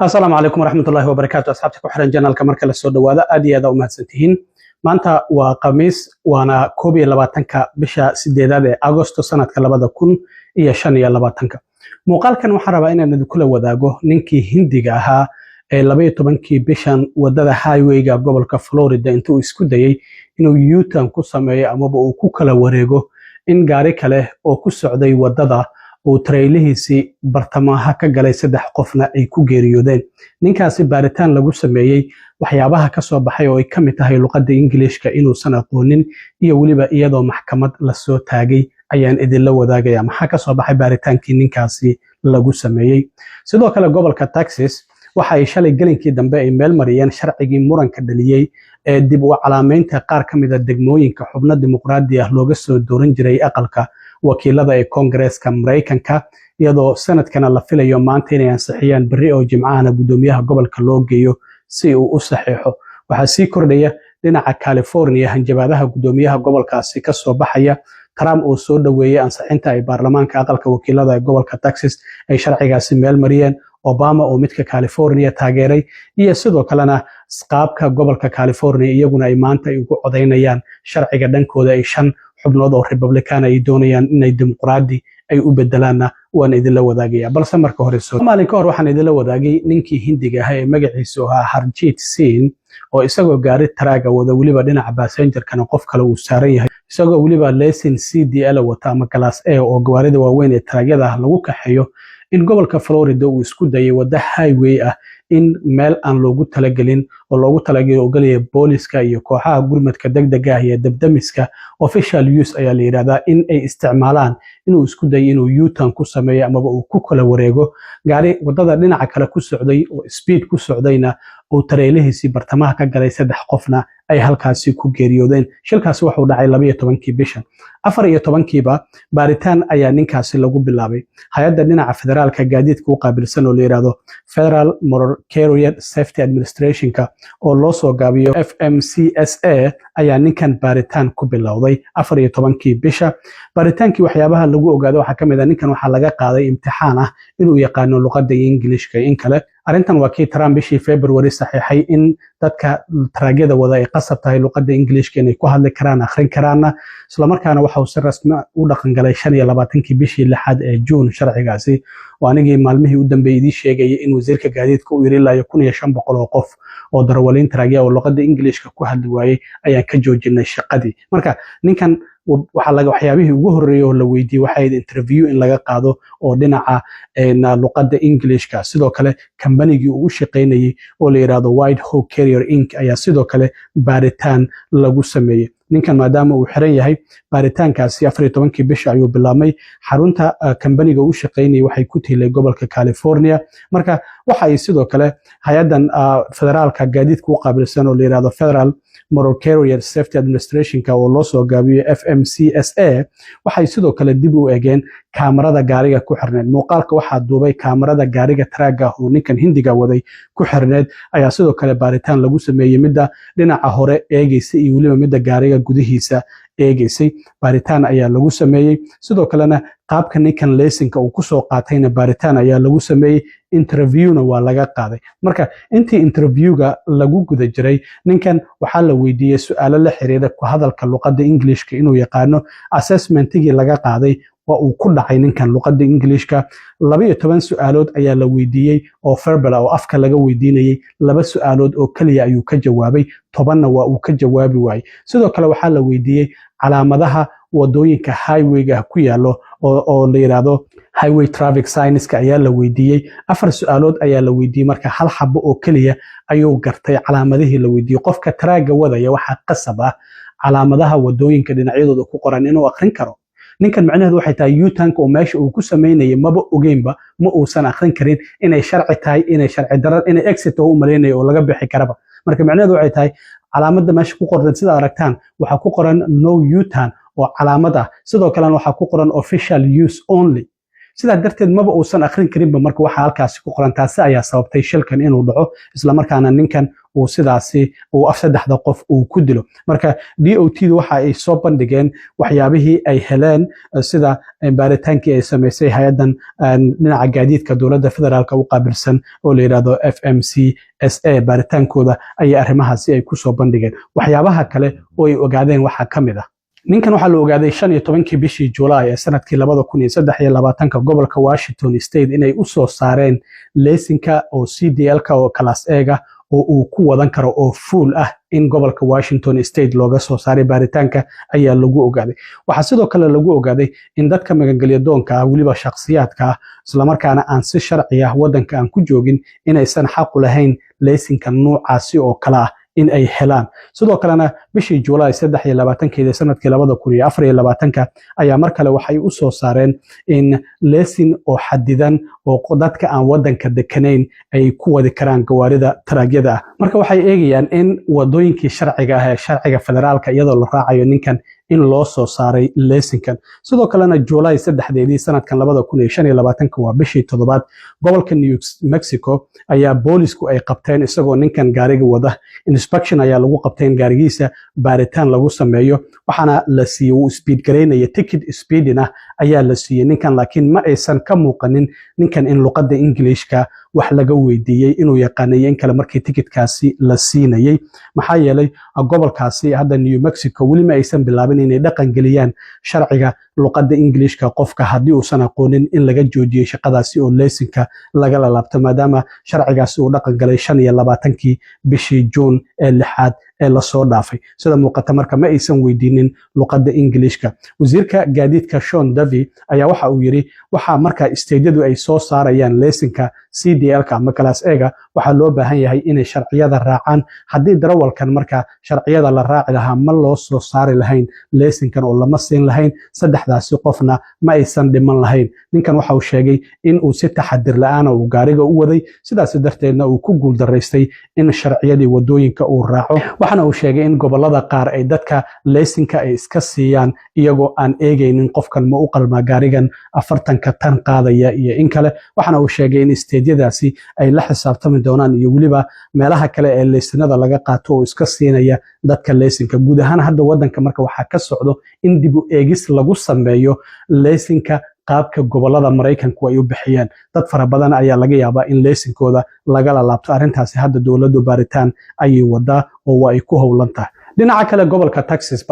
السلام عليكم ورحمة الله وبركاته. أصحابتك وحرن جنالك مركز السوداء وهذا أدي هذا ومهتسنتهين maanta waa khamiis waana 21 bisha 8 Agoosto sanadka 2025 muuqaalkan waxaan rabaa inaan idin kula wadaago ninkii Hindiga ahaa ee 12 bishan wadada highwayga gobolka Florida intuu isku dayay inuu U-turn ku sameeyo ama uu ku kala wareego in gaari kale oo ku socday wadada uu trailehiisi bartamaha ka galay saddex qofna ay ku geeriyoodeen ninkaasi baaritaan lagu sameeyay waxyaabaha ka soo baxay oo ay kamid tahay luqadda Ingiriiska inuu san aqoonin iyo waliba iyadoo maxkamad la soo taagay ayaan idin la wadaagaya maxaa ka soo baxay baaritaankii ninkaasi lagu sameeyay sidoo kale gobolka Texas waxa ay shalay galinkii dambe ay meel mariyeen sharcigii muranka dhaliyay ee dib u calaameynta qaar kamid ah degmooyinka xubno dimuqraadi ah looga soo dooran jiray aqalka wakiilada ee Congress-ka Mareykanka iyadoo sanadkana la filayo maanta inay ansixiyaan bari oo jimcaana gudoomiyaha gobolka loo geeyo si uu u saxiixo waxa sii kordhaya dhinaca California hanjabaadaha gudoomiyaha gobolkaasi ka soo baxaya Trump oo soo dhaweeyay ansixinta ay baarlamaanka aqalka wakiilada ee gobolka Texas ay sharcigaasi meel mariyeen Obama oo midka California taageeray iyo sidoo kalena qaabka gobolka California iyaguna ay maanta ugu codeynayaan sharciga dhankooda ay shan xubnood oo Republican ay doonayaan inay dimuqraadi ay u bedelaana waan idin la wadaagaya balse marka hore maalin ka hor waxaan idin la wadaagay ninkii Hindiga ahaa ee magaciisu ahaa Harjeet Singh oo isagoo gaari taraaga wada waliba dhinaca passenger-kana qof kale uu saaran yahay isagoo waliba lesson CDL wata ama class A oo gawaarida waaweyn ee taraagyada lagu kaxeeyo in gobolka Florida uu isku dayay wada highway ah in meel aan loogu talagelin oo loogu talagalay ogolaya booliska iyo kooxaha gurmadka degdega ah iyo dabdamiska official use ayaa la yiraahdaa in ay isticmaalaan inuu isku dayay inuu U-turn ku sameeyo ama uu ku kala wareego gaari wadada dhinaca kale ku socday oo speed ku socdayna oo trailehiisi bartamaha ka galay saddex qofna ay halkaasi ku geeriyoodeen shilkaasi wuxuu dhacay 12 bishan 14kiiba baaritaan ayaa ninkaasi lagu bilaabay hay'adda dhinaca federaalka gaadiidka u qaabilsan oo la yiraahdo Federal Motor Carrier Safety Administration-ka oo loo soo gaabiyo FMCSA ayaa ninkan baaritaan ku bilowday 14kii bisha baaritaankii waxyaabaha lagu ogaado waxa kamid ah ninkan waxa laga qaaday imtixaan ah inuu yaqaano luqadda Ingiriiska in kale arintan waa kii Trump bishii February saxiixay in dadka taraagyada wada ay qasab tahay luqadda Ingiriiska inay ku hadli karaan akhrin karaan isla markaana waxa uu si rasmi u dhaqan galay 25kii bishii 6 ee June sharcigaasi waanigii maalmihii u dambeeyay sheegay in wasiirka gaadiidka uu yiri 1500 oo qof oo darawaliin taraagya oo luqadda Ingiriiska ku hadli waayay ayaan ka joojinay shaqadii marka ninkan waxa laga waxyaabihii ugu horeeyay oo la weydiiyay waxa ay interview in laga qaado oo dhinaca luqadda Ingiriiska sidoo kale kambanigii uu shaqeynayay oo la yiraahdo Whitehall Carrier Inc ayaa sidoo kale baaritaan lagu sameeyay ninkan maadaama uu xiran yahay baaritaankaasi 14kii bisha ayuu bilaabmay xarunta kambaniga uu shaqeynayay waxay ku tiilay gobolka California marka waxa ay sidoo kale hay'adan federaalka gaadiidka u qaabilsan oo la yiraahdo Federal Motor Carrier Safety Administration-ka oo loo soo gaabiyo FMCSA waxay sidoo kale dib u eegeen kaamarada gaariga ku xirneed muuqaalka waxa duubay kaamarada gaariga taraaga oo ninkan Hindiga waday ku xirneed ayaa sidoo kale baaritaan lagu sameeyay midda dhinaca hore eegaysay iyo waliba midda gaariga gudihiisa eegaysay baaritaan ayaa lagu sameeyay sidoo kalena qaabka ninkan lesson-ka uu ku soo qaatayna baaritaan ayaa lagu sameeyay interview-na waa laga qaaday marka intii interview-ga lagu guda jiray ninkan waxa la weydiiyay su'aalo la xiriira ku hadalka luqadda Ingiriiska inuu yaqaano assessment-tigii laga qaaday waa uu ku dhacay ninkan luqadda Ingiriiska 12 su'aalood ayaa la weydiiyay oo verbal oo afka laga weydiinayay 2 su'aalood oo kaliya ayuu ka jawaabay 10na waa uu ka jawaabi waayay sidoo kale waxa la weydiiyay calaamadaha wadooyinka highway-ga ku yaalo oo la yiraahdo highway traffic signs-ka ayaa la weydiiyay 4 su'aalood ayaa la weydiiyay marka hal xabo oo kaliya ayuu gartay calaamadihii la weydiiyay qofka taraaga wadaya waxa qasab ah calaamadaha wadooyinka dhinacyadooda ku qoran inuu akhrin karo ninkan macnaheedu waxay tahay U-turn oo meesha uu ku sameeyay maba ogeynba ma uusan akhrin karin inay sharci tahay inay sharci darro inay exit oo u maleynay oo laga bixi karaba marka macnaheedu waxay tahay calaamadda meesha ku qoran sida aragtaan waxa ku qoran no U-turn oo calaamad ah sidoo kale waxa ku qoran official use only sida darteed maba uusan akhrin karinba marka waxa halkaas ku qoran taasi ayaa sababtay shilkan inuu dhaco isla markaana ninkan uu sidaasi uu saddexda qof uu ku dilo. Marka DOT waxa ay soo bandhigeen waxyaabihii ay heleen sida baaritaankii ay samaysay hay'adan dhinaca gaadiidka dowladda federaalka u qaabilsan oo la yiraahdo FMCSA. baaritaankooda ayay arrimahaasi ay ku soo bandhigeen. waxyaabaha kale oo ay ogaadeen waxaa ka mid ah ninkan waxaa la ogaaday 15 bishii July ee sanadkii 2023 gobolka Washington State inay u soo saareen laysinka oo CDL-ka oo class A-ga oo uu ku wadan karo oo full ah in gobolka Washington State looga soo saaray. baaritaanka ayaa lagu ogaaday. waxaa sidoo kale lagu ogaaday in dadka magangelyo doonka ah waliba shakhsiyaadka ah isla markaana aan si sharci ah wadanka aan ku joogin inaysan xaq u lahayn laysinka noocaasi oo kala ah in ay helaan. sidoo kalena bishii July 23 sanadkii 2024 ayaa mar kale waxay u soo saareen in laysin oo xadidan oo dadka aan wadanka dekanayn ay ku wadi karaan gawaarida taraagyada ah. marka waxay eegayaan in wadooyinkii sharciga ah ee sharciga federaalka iyadoo la raacayo ninkan in loo soo saaray laysinkan. sidoo kalena July 3 sanadkan 2025 waa bishii 7 gobolka New Mexico ayaa boolisku ay qabteen isagoo ninkan gaariga wada. inspection ayaa lagu qabteen gaarigiisa, baaritaan lagu sameeyo, waxaana la siiyay uu speed gareynaya ticket speeding ah ayaa la siiyay ninkan, laakiin ma aysan ka muuqanin ninkan in luqadda Englishka wax laga weydiiyay inuu yaqaanay in kale markii ticketkaasi la siinayay. maxaa yeelay gobolkaasi hadda New Mexico weli ma aysan bilaabin inay dhaqan geliyaan sharciga luqadda Englishka qofka haddii uusan aqoonin in laga joojiyo shaqadaasi oo laysinka laga laabto, maadaama sharcigaasi uu dhaqan galay 25 bishii June ee 6 ee la soo dhaafay. sida muuqata marka ma aysan weydiinin luqadda Englishka. wasiirka gaadiidka Sean Davey ayaa waxa uu yiri waxa marka isteedyadu ay soo saarayaan laysinka CDL-ka ama class A-ga waxa loo baahan yahay inay sharciyada raacaan. haddii darawalkan marka sharciyada la raaci lahaa ma loo soo saari lahayn laysinkan oo lama siin lahayn, saddexdaasi qofna ma aysan dhiman lahayn. ninkan waxa uu sheegay in uu si taxadir la'aan uu gaariga u waday, sidaas darteedna uu ku guuldaraystay in sharciyadii wadooyinka uu raaco. waxaana uu sheegay in gobolada qaar ay dadka laysinka ay iska siiyaan iyagoo aan eegaynin qofkan ma u qalmaa gaarigan 40 tan qaadaya iyo in kale. waxaana uu sheegay in isteedyadaasi ay la xisaabtami doonaan iyo waliba meelaha kale ee laysinada laga qaato oo iska siinaya dadka laysinka. guud ahaan hadda wadanka marka waxaa ka socdo in dib u eegis lagu sameeyo laysinka qaabka gobolada Mareykanku ay u bixiyaan. dad fara badan ayaa laga yaabaa in laysinkooda laga laabto. arrintaasi hadda dowladdu baaritaan ayay wadaa oo ay ku howlan tahay. dhinaca kale gobolka Texas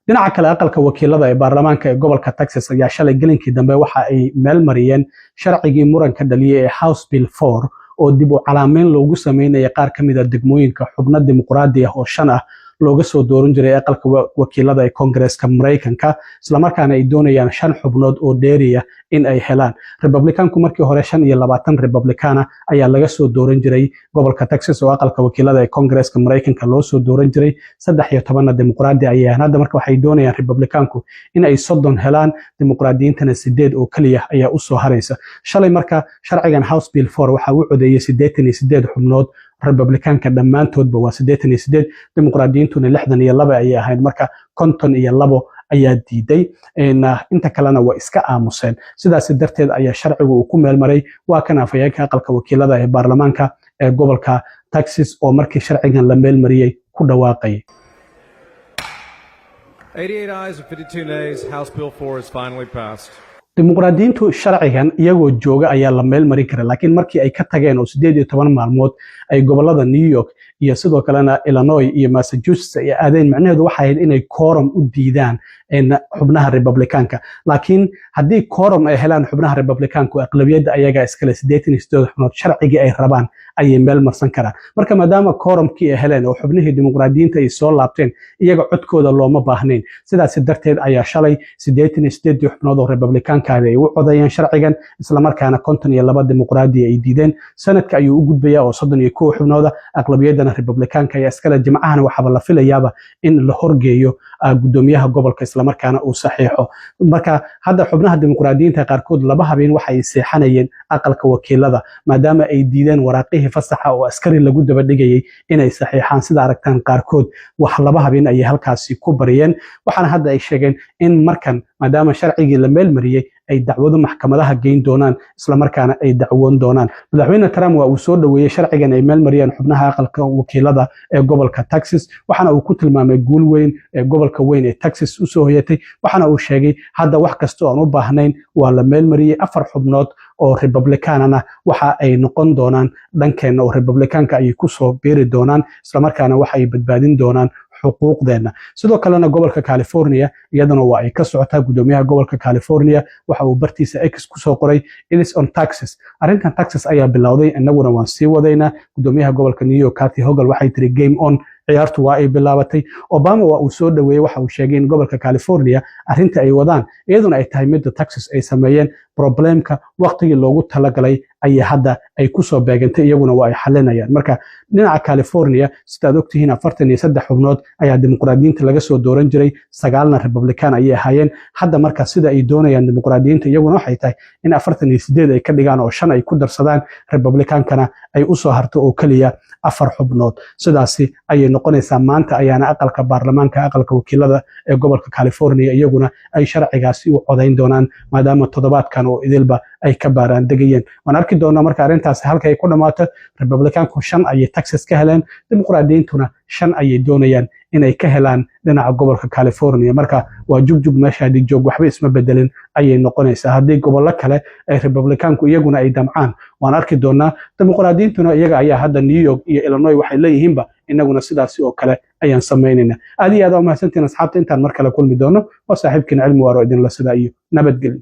aqalka wakiilada ee baarlamaanka ee gobolka Texas ayaa shalay gelinkii dambe waxa ay meel mariyeen sharcigii muranka dhaliyay ee House Bill 4 oo dib u calaameyn loogu sameeyay qaar ka mid ah degmooyinka xubno dimuqraadi ah oo 5 ah looga soo dooran jiray aqalka wakiilada ee Congress-ka Mareykanka, isla markaana ay doonayaan 5 xubnood oo dheeriya in ay helaan. Republicanku markii hore 25 Republicana ayaa laga soo dooran jiray gobolka Texas oo aqalka wakiilada ee Congress-ka Mareykanka loo soo dooran jiray, 13 dimuqraadi ayaa hadda marka waxay doonayaan Republicanku in ay 30 helaan, dimuqraadiyiintana 8 oo kaliya ayaa u soo haraysa. shalay marka sharcigan House Bill 4 waxa uu codeeyay 88 xubnood, Republicanka dhammaantoodba waa 88, dimuqraadiyiintuna 62 ayay ahayd, marka 52 ayaa diiday, inta kalena waa iska aamuseen. sidaas darteed ayaa sharcigu uu ku meel maray. waa kan afhayeenka aqalka wakiilada ee baarlamaanka ee gobolka Texas oo markii sharcigan la meel mariyay ku dhawaaqay. 88 ayes and 52 nays. House Bill 4 is finally passed. dimuqraadiyiintu sharcigan iyagoo jooga ayaa la meel marin kara, laakiin markii ay ka tageen oo 18 maalmood ay gobolada New York iyo sidoo kalena Illinois iyo Massachusetts ay aadeen, macnaheedu waxa ahayd inay quorum u diidaan xubnaha Republicanka. laakiin haddii quorum ay helaan xubnaha Republicanku aqlabiyadda ayaga iskale 88 xubnood, sharcigii ay rabaan ayay meel marsan karaan. marka maadaama quorumkii ay heleen oo xubnihii dimuqraadiyiinta ay soo laabteen, iyaga codkooda looma baahnayn. sidaas darteed ayaa shalay 88 xubnood oo Republicanka ay u codeeyeen sharcigan, isla markaana 52 dimuqraadi ay diideen. sanadka ayuu u gudbayaa oo 31 xubnooda, aqlabiyaddana Republicanka ayaa iskale. jimcahana waxaa la filayaaba in la horgeeyo gudoomiyaha gobolka isla markaana uu saxiixo. marka hadda xubnaha dimuqraadiyiinta qaarkood 2 habeen waxay seexanayeen aqalka wakiilada maadaama ay diideen waraaqihii fasaxa oo askari lagu daba dhigayay inay saxiixaan. sida aragtaan qaarkood wax 2 habeen ayay halkaasi ku bariyeen. waxaana hadda ay sheegeen in markan maadaama sharcigii la meel mariyay ay dacwado maxkamadaha geyn doonaan isla markaana ay dacwoon doonaan. Madaxweyne Trump waa uu soo dhaweeyay sharcigan ay meel mariyeen xubnaha aqalka wakiilada ee gobolka Texas, waxaana uu ku tilmaamay guul weyn ee gobolka weyn ee Texas u soo hoyatay, waxaana uu sheegay hadda wax kasta oo aan u baahnayn waa la meel mariyay. 4 xubnood oo Republicanana waxa ay noqon doonaan dhankeena oo Republicanka ay ku soo beeri doonaan isla markaana waxa ay badbaadin doonaan xuquuqdeena. Sidoo kalena gobolka California iyadana waa ay ka socotaa. Gudoomiyaha gobolka California waxa uu bartiisa X ku soo qoray it is on Texas. Arrintan Texas ayaa bilowday, annaguna waan sii wadaynaa. Gudoomiyaha gobolka New York Kathy Hochul waxay tiri game on, ciyaartu waa ay bilaabatay. Obama waa uu soo dhaweeyay, waxa uu sheegay in gobolka California arrinta ay wadaan iyaduna ay tahay mid Texas ay sameeyeen problemka waqtigii loogu talagalay ay hadda ay ku soo beegantay, iyaguna waa ay xalinayaan. Marka dhinaca California sidaad ogtihiin 43 xubnood ayaa dimuqraadiyiinta laga soo dooran jiray, 9na Republican ayay ahaayeen. Hadda marka sida ay doonayaan dimuqraadiyiinta iyaguna waxay tahay in 48 ay ka dhigaan oo 5 ay ku darsadaan, Republicankana ay u soo harto oo kaliya 4 xubnood. Sidaasi ayay noqonaysaa. Maanta ayaana aqalka baarlamaanka aqalka wakiilada ee gobolka California iyaguna ay sharcigaasi u codayn doonaan maadaama toddobaadkan oo idilba ay ka baaraan degayeen. Waan arki doonaa marka arrintaasi halka ay ku dhamaato. Republicanku 5 ayay Texas ka heleen, dimuqraadiyiintuna 5 ayay doonayaan inay ka helaan dhinaca gobolka California. Marka waa jugjug meeshaadii joog, waxba isma bedelin ayay noqonaysaa. haddii gobollo kale ay Republicanku iyaguna ay damcaan waan arki doonaa. dimuqraadiyiintuna iyaga ayaa hadda New York iyo Illinois waxay leeyihiinba inaguna sidaasi oo kale ayaan samaynaynaa. aad iyo aad u mahadsantiin asxaabta. intaan mar kale kulmi doono waa saaxiibkiina Cilmi Waaro idinla sida iyo nabadgelyo.